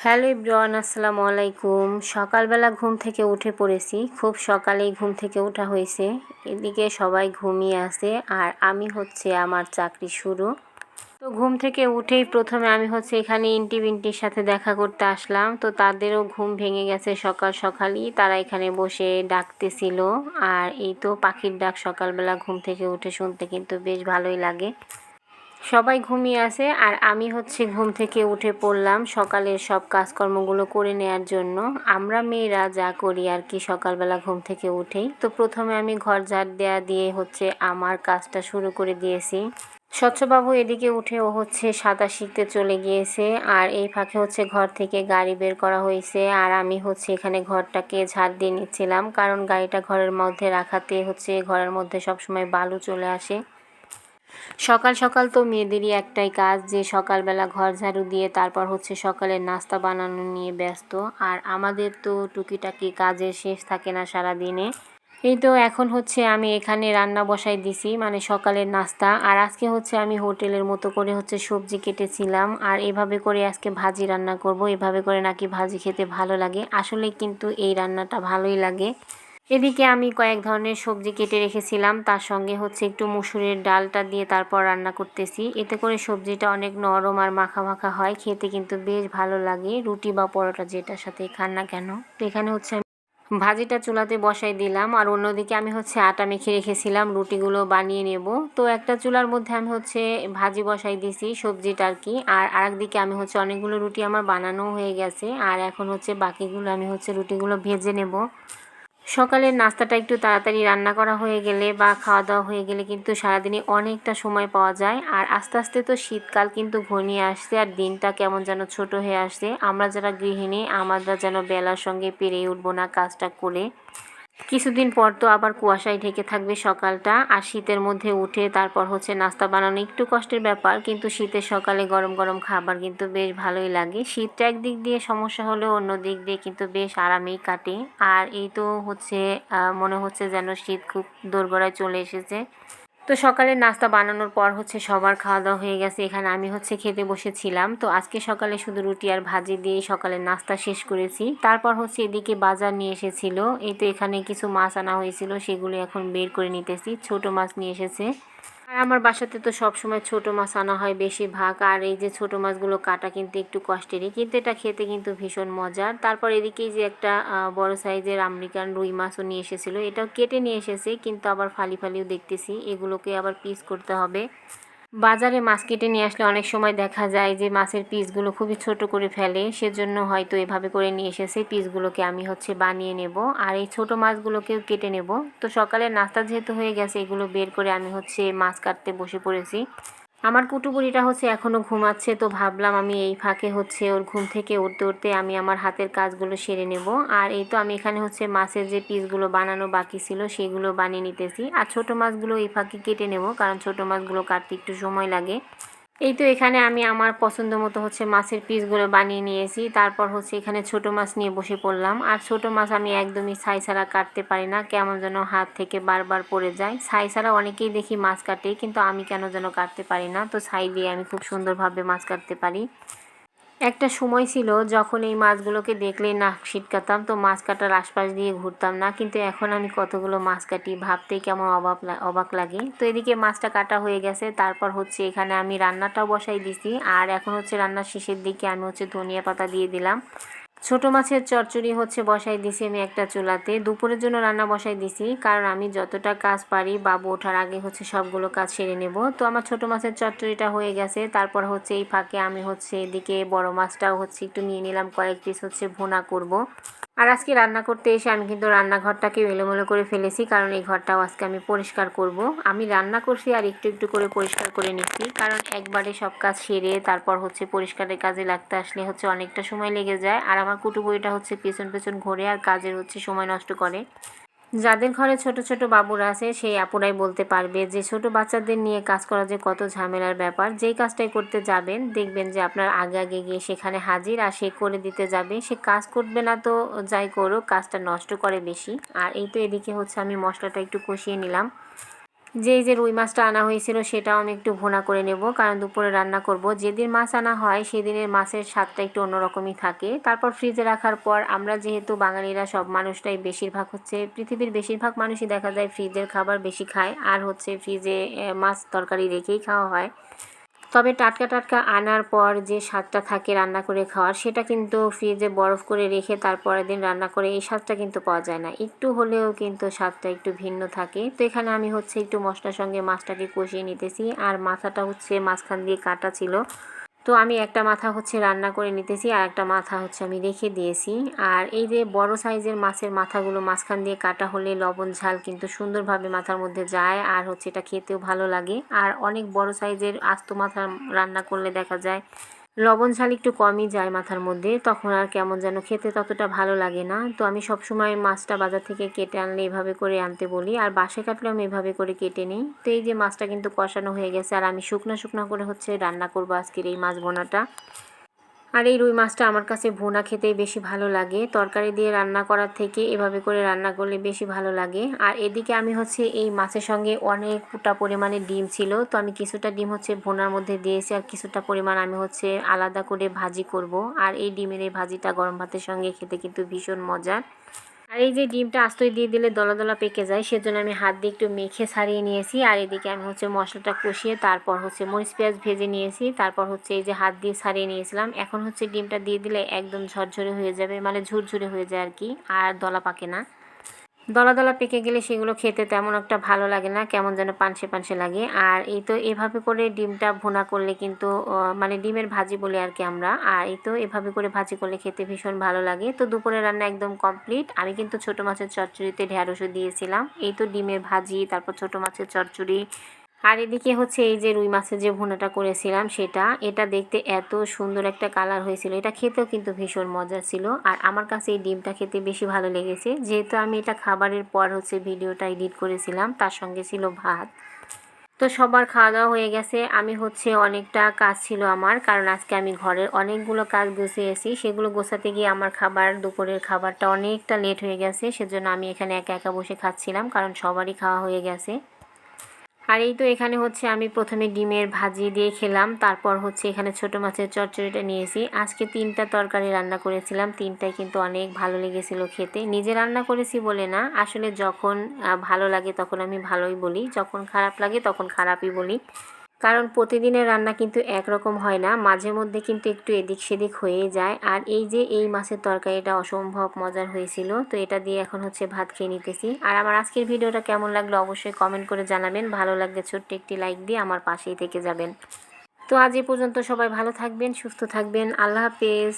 Hello everyone, আসসালামু আলাইকুম। সকালবেলা ঘুম থেকে উঠে পড়েছি, খুব সকালেই ঘুম থেকে ওঠা হয়েছে। এদিকে সবাই ঘুমিয়ে আছে আর আমি আমার চাকরি শুরু। তো ঘুম থেকে উঠেই প্রথমে আমি এখানে ইন্টি বিন্টির সাথে দেখা করতে আসলাম। তো তাদেরও ঘুম ভেঙে গেছে সকাল সকালই, তারা এখানে বসে ডাকতেছিল। আর এই তো পাখির ডাক সকালবেলা ঘুম থেকে উঠে শুনতে কিন্তু বেশ ভালোই লাগে। সবাই ঘুমিয়ে আছে আর আমি ঘুম থেকে উঠে পড়লাম সকালের সব কাজকর্মগুলো করে নেওয়ার জন্য। আমরা মেয়েরা যা করি আর কি সকালবেলা ঘুম থেকে উঠেই। তো প্রথমে আমি ঘর ঝাড় দেওয়া দিয়ে আমার কাজটা শুরু করে দিয়েছি। স্বচ্ছবাবু এদিকে উঠে ও সাঁতার শিখতে চলে গিয়েছে আর এই ফাঁকে ঘর থেকে গাড়ি বের করা হয়েছে আর আমি এখানে ঘরটাকে ঝাড় দিয়ে নিচ্ছিলাম, কারণ গাড়িটা ঘরের মধ্যে রাখাতে ঘরের মধ্যে সবসময় বালু চলে আসে। সকাল সকাল তো মেয়েদেরই একটাই কাজ যে সকালবেলা ঘর ঝাড়ু দিয়ে তারপর সকালের নাস্তা বানানো নিয়ে ব্যস্ত। আর আমাদের তো টুকিটাকি কাজের শেষ থাকে না সারা দিনে। এই তো এখন আমি এখানে রান্না বসাই দিছি, মানে সকালের নাস্তা। আর আজকে আমি হোটেলের মতো করে সবজি কেটেছিলাম আর এভাবে করে আজকে ভাজি রান্না করব। এভাবে করে নাকি ভাজি খেতে ভালো লাগে, আসলে কিন্তু এই রান্নাটা ভালোই লাগে। এদিকে আমি কয়েক ধরনের সবজি কেটে রেখেছিলাম, তার সঙ্গে একটু মুসুরের ডালটা দিয়ে তারপর রান্না করতেছি। এতে করে সবজিটা অনেক নরম আর মাখা মাখা হয়, খেতে কিন্তু বেশ ভালো লাগে রুটি বা পরোটা যেটার সাথে খান না কেন। তো এখানে আমি ভাজিটা চুলাতে বসাই দিলাম আর অন্যদিকে আমি আটা মেখে রেখেছিলাম রুটিগুলো বানিয়ে নেব। তো একটা চুলার মধ্যে আমি ভাজি বসাই দিছি সবজিটা আর কি, আর আরেকদিকে আমি অনেকগুলো রুটি আমার বানানো হয়ে গেছে আর এখন বাকিগুলো আমি রুটিগুলো ভেজে নেব। সকালের নাস্তাটা একটু তাড়াতাড়ি রান্না করা হয়ে গেলে বা খাওয়া দাওয়া হয়ে গেলে কিন্তু সারাদিনে অনেকটা সময় পাওয়া যায়। আর আস্তে আস্তে তো শীতকাল কিন্তু ঘনিয়ে আসছে আর দিনটা কেমন যেন ছোট হয়ে আসছে। আমরা যারা গৃহিণী, আমরা যেন বেলার সঙ্গে পেরিয়ে উঠবো না কাজটা করে। কিছুদিন পর তো আবার কুয়াশায় ঢেকে থাকবে সকালটা, আর শীতের মধ্যে উঠে তারপর নাস্তা বানানো একটু কষ্টের ব্যাপার, কিন্তু শীতের সকালে গরম গরম খাবার কিন্তু বেশ ভালোই লাগে। শীতটা একদিক দিয়ে সমস্যা হলেও অন্য দিক দিয়ে কিন্তু বেশ আরামেই কাটে। আর এই তো মনে হচ্ছে যেন শীত খুব দোরগোড়ায় চলে এসেছে। তো সকালে নাস্তা বানানোর পর সবার খাওয়া দাওয়া হয়ে গেছে, এখানে আমি খেতে বসেছিলাম। তো আজকে সকালে শুধু রুটি আর ভাজি দিয়েই সকালের নাস্তা শেষ করেছি। তারপর এদিকে বাজার নিয়ে এসেছিল, এই তো এখানে কিছু মাছ আনা হয়েছিল, সেগুলো এখন বের করে নিতেছি। ছোট মাছ নিয়ে এসেছে আর আমার বাসাতে তো সবসময় ছোট মাছ আনা হয় বেশিরভাগ। আর এই যে ছোট মাছগুলো কাটা কিন্তু একটু কষ্টেরই, কিন্তু এটা খেতে কিন্তু ভীষণ মজার। তারপর এদিকেই যে একটা বড় সাইজের আমেরিকান রুই মাছও নিয়ে এসেছিলো, এটাও কেটে নিয়ে এসেছে, কিন্তু আবার ফালি ফালিও দেখতেছি, এগুলোকে আবার পিস করতে হবে। বাজারে মাছ কেটে নিয়ে আসলে অনেক সময় দেখা যায় যে মাছের পিসগুলো খুবই ছোট করে ফেলে, সেজন্য হয়তো এভাবে করে নিয়ে এসেছে। পিসগুলোকে আমি বানিয়ে নেব আর এই ছোট মাছগুলোকেও কেটে নেব। তো সকালে নাস্তা যেহেতু হয়ে গেছে, এগুলো বের করে আমি মাছ কাটতে বসে পড়েছি। আমার কুটুবুড়িটা এখনও ঘুমাচ্ছে, তো ভাবলাম আমি এই ফাঁকে ওর ঘুম থেকে উঠতে উঠতে আমি আমার হাতের কাজগুলো সেরে নেব। আর এই তো আমি এখানে মাছের যে পিসগুলো বানানো বাকি ছিল সেগুলো বানিয়ে নিতেছি, আর ছোট মাছগুলো এই ফাঁকে কেটে নেব, কারণ ছোট মাছগুলো কাটতে একটু সময় লাগে। এই তো এখানে আমি আমার পছন্দ মতো মাছের পিসগুলো বানিয়ে নিয়েছি। তারপর এখানে ছোট মাছ নিয়ে বসে পড়লাম। আর ছোট মাছ আমি একদমই ছাই ছাড়া কাটতে পারি না, কেমন যেন হাত থেকে বারবার পড়ে যায়। ছাই ছাড়া অনেকেই দেখি মাছ কাটে, কিন্তু আমি কেন যেন কাটতে পারি না। তো ছাই দিয়ে আমি খুব সুন্দরভাবে মাছ কাটতে পারি। একটা সময় ছিল যখন এই মাছগুলোকে দেখলেই নাক সিটকাতাম, তো মাছ কাটার আশপাশ দিয়ে ঘুরতাম না, কিন্তু এখন আমি কতগুলো মাছ কাটি ভাবতেই কেমন অবাক লাগে। তো এদিকে মাছটা কাটা হয়ে গেছে, তারপর এখানে আমি রান্নাটাও বসাই দিছি। আর এখন রান্নার শেষের দিকে আমি ধনিয়া পাতা দিয়ে দিলাম। ছোট মাছের চচ্চড়ি বসাই দিছি আমি একটা চুলাতে, দুপুরের জন্য রান্না বসাই দিছি, কারণ আমি যতটা কাজ পারি বাবু ওঠার আগে সবগুলো কাজ সেরে নেব। তো আমার ছোট মাছের চচ্চড়িটা হয়ে গেছে। তারপর এই ফাঁকে আমি এদিকে বড় মাছটাও একটু নিয়ে নিলাম, কয়েক পিস ভুনা করব। আর আজকে রান্না করতে এসে আমি কিন্তু রান্নাঘরটাকে এলোমেলো করে ফেলেছি, কারণ এই ঘরটাও আজকে আমি পরিষ্কার করব। আমি রান্না করছি আর একটু একটু করে পরিষ্কার করে নিচ্ছি, কারণ একবারে সব কাজ সেরে তারপর পরিষ্কারের কাজে লাগতে আসলে অনেকটা সময় লেগে যায়। আর আমার কুটুবুড়িটা পেছন পেছন ঘোরে আর কাজের সময় নষ্ট করে। যাদের ঘরে ছোট ছোট বাবুরা আছে সেই আপুরাই বলতে পারবে যে ছোট বাচ্চাদের নিয়ে কাজ করা যে কত ঝামেলার ব্যাপার। যেই কাজটাই করতে যাবেন দেখবেন যে আপনার আগে আগে গিয়ে সেখানে হাজির, আর সে করে দিতে যাবে, সে কাজ করবে না তো যাই করুক, কাজটা নষ্ট করে বেশি। আর এই তো এদিকে আমি মশলাটা একটু কষিয়ে নিলাম। যে রুই মাছটা আনা হয়েছিল সেটাও আমি একটু ভুনা করে নেব, কারণ দুপুরে রান্না করব। যেদিন মাছ আনা হয় সেদিনের মাছের স্বাদটা একটু অন্যরকমই থাকে। তারপর ফ্রিজে রাখার পর আমরা যেহেতু বাঙালিরা সব মানুষটাই বেশিরভাগ হচ্ছে, পৃথিবীর বেশিরভাগ মানুষই দেখা যায় ফ্রিজের খাবার বেশি খায়, আর হচ্ছে ফ্রিজে মাছ তরকারি রেখেই খাওয়া হয়। তবে টাটকা টাটকা আনার পর যে স্বাদটা থাকে রান্না করে খাওয়ার, সেটা কিন্তু ফ্রিজে বরফ করে রেখে তারপরের দিন রান্না করে এই স্বাদটা কিন্তু পাওয়া যায় না। একটু হলেও কিন্তু স্বাদটা একটু ভিন্ন থাকে। তো এখানে আমি হচ্ছে একটু মশলার সঙ্গে মাছটাকে কষিয়ে নিতেছি, আর মাথাটা হচ্ছে মাঝখান দিয়ে কাটা ছিল। তো আমি একটা মাথা হচ্ছে রান্না করে নিতেছি, আর একটা মাথা হচ্ছে আমি রেখে দিয়েছি। আর এই যে বড় সাইজের মাছের মাথাগুলো মাঝখান দিয়ে কাটা হলে লবণ ঝাল কিন্তু সুন্দরভাবে মাথার মধ্যে যায়, আর হচ্ছে এটা খেতেও ভালো লাগে। আর অনেক বড় সাইজের আস্ত মাথা রান্না করলে দেখা যায় লবণ ঝাল একটু কমই যায় মাথার মধ্যে, তখন আর কেমন যেন খেতে ততটা ভালো লাগে না। তো আমি সবসময় মাছটা বাজার থেকে কেটে আনলে এভাবে করে আনতে বলি, আর বাসায় কাটলেও আমি এভাবে করে কেটে নিই। তো এই যে মাছটা কিন্তু কষানো হয়ে গেছে, আর আমি শুকনো শুকনো করে হচ্ছে রান্না করবো আজকের এই মাছ ভোনাটা। আর এই রুই মাছটা আমার কাছে ভুনা খেতেই বেশি ভালো লাগে, তরকারি দিয়ে রান্না করার থেকে এভাবে করে রান্না করলে বেশি ভালো লাগে। আর এদিকে আমি হচ্ছে এই মাছের সঙ্গে অনেকটা পরিমাণে ডিম ছিল, তো আমি কিছুটা ডিম হচ্ছে ভুনার মধ্যে দিয়েছি, আর কিছুটা পরিমাণ আমি হচ্ছে আলাদা করে ভাজি করব। আর এই ডিমের এই ভাজিটা গরম ভাতের সঙ্গে খেতে কিন্তু ভীষণ মজার। আর এই যে ডিমটা আস্তই দিয়ে দিলে দলা দলা পেকে যায়, সেজন্য আমি হাত দিয়ে একটু মেখে ছাড়িয়ে নিয়েছি। আর এদিকে আমি হচ্ছে মশলাটা কষিয়ে তারপর হচ্ছে মরিচ পেঁয়াজ ভেজে নিয়েছি, তারপর হচ্ছে এই যে হাত দিয়ে ছাড়িয়ে নিয়েছিলাম। এখন হচ্ছে ডিমটা দিয়ে দিলে একদম ঝরঝরে হয়ে যাবে, মানে ঝুরঝুরে হয়ে যায় আর কি, আর দলা পাকে না। দলা দলা পেকে গেলে সেগুলো খেতে তেমন একটা ভালো লাগে না, কেমন যেন পানসে পানসে লাগে। আর এই তো এভাবে করে ডিমটা ভুনা করলে কিন্তু মানে ডিমের ভাজি বলে আর কি আমরা, আর এই তো এভাবে করে ভাজি করলে খেতে ভীষণ ভালো লাগে। তো দুপুরে রান্না একদম কমপ্লিট। আমি কিন্তু ছোটো মাছের চচ্চড়িতে ঢেঁড়সও দিয়েছিলাম। এই তো ডিমের ভাজি, তারপর ছোটো মাছের চচ্চড়ি। আর এদিকে হচ্ছে এই যে রুই মাছের যে ভুনাটা করেছিলাম এটা দেখতে এত সুন্দর একটা কালার হয়েছিল, এটা খেতেও কিন্তু ভীষণ মজার ছিল। আর আমার কাছে এই ডিমটা খেতে বেশি ভালো লেগেছে, যেহেতু আমি এটা খাবারের পর হচ্ছে ভিডিওটা এডিট করেছিলাম, তার সঙ্গে ছিল ভাত। তো সবার খাওয়া দাওয়া হয়ে গেছে। আমি হচ্ছে অনেকটা কাজ ছিল আমার, কারণ আজকে আমি ঘরের অনেকগুলো কাজ গুছিয়েছি, সেগুলো গোছাতে গিয়ে আমার দুপুরের খাবারটা অনেকটা লেট হয়ে গেছে। সেজন্য আমি এখানে একা একা বসে খাচ্ছিলাম, কারণ সবারই খাওয়া হয়ে গেছে। আর এই তো এখানে হচ্ছে আমি প্রথমে ডিমের ভাজি দিয়ে খেলাম, তারপর হচ্ছে এখানে ছোটো মাছের চচ্চড়িটা নিয়েছি। আজকে 3টা তরকারি রান্না করেছিলাম, 3টাই কিন্তু অনেক ভালো লেগেছিল খেতে। নিজে রান্না করেছি বলে না, আসলে যখন ভালো লাগে তখন আমি ভালোই বলি, যখন খারাপ লাগে তখন খারাপই বলি। কারণ প্রতিদিনের রান্না কিন্তু একরকম হয় না, মাঝে মধ্যে কিন্তু একটু এদিক সেদিক হয়ে যায়। আর এই যে এই মাছের তরকারিটা অসম্ভব মজার হয়েছিল, তো এটা দিয়ে এখন হচ্ছে ভাত খেয়ে নিতেছি। আর আমার আজকের ভিডিওটা কেমন লাগলো অবশ্যই কমেন্ট করে জানাবেন, ভালো লাগলে ছোট্ট একটি লাইক দিয়ে আমার পাশেই থেকে যাবেন। তো আজ এই পর্যন্ত, সবাই ভালো থাকবেন, সুস্থ থাকবেন, আল্লাহ হাফেজ।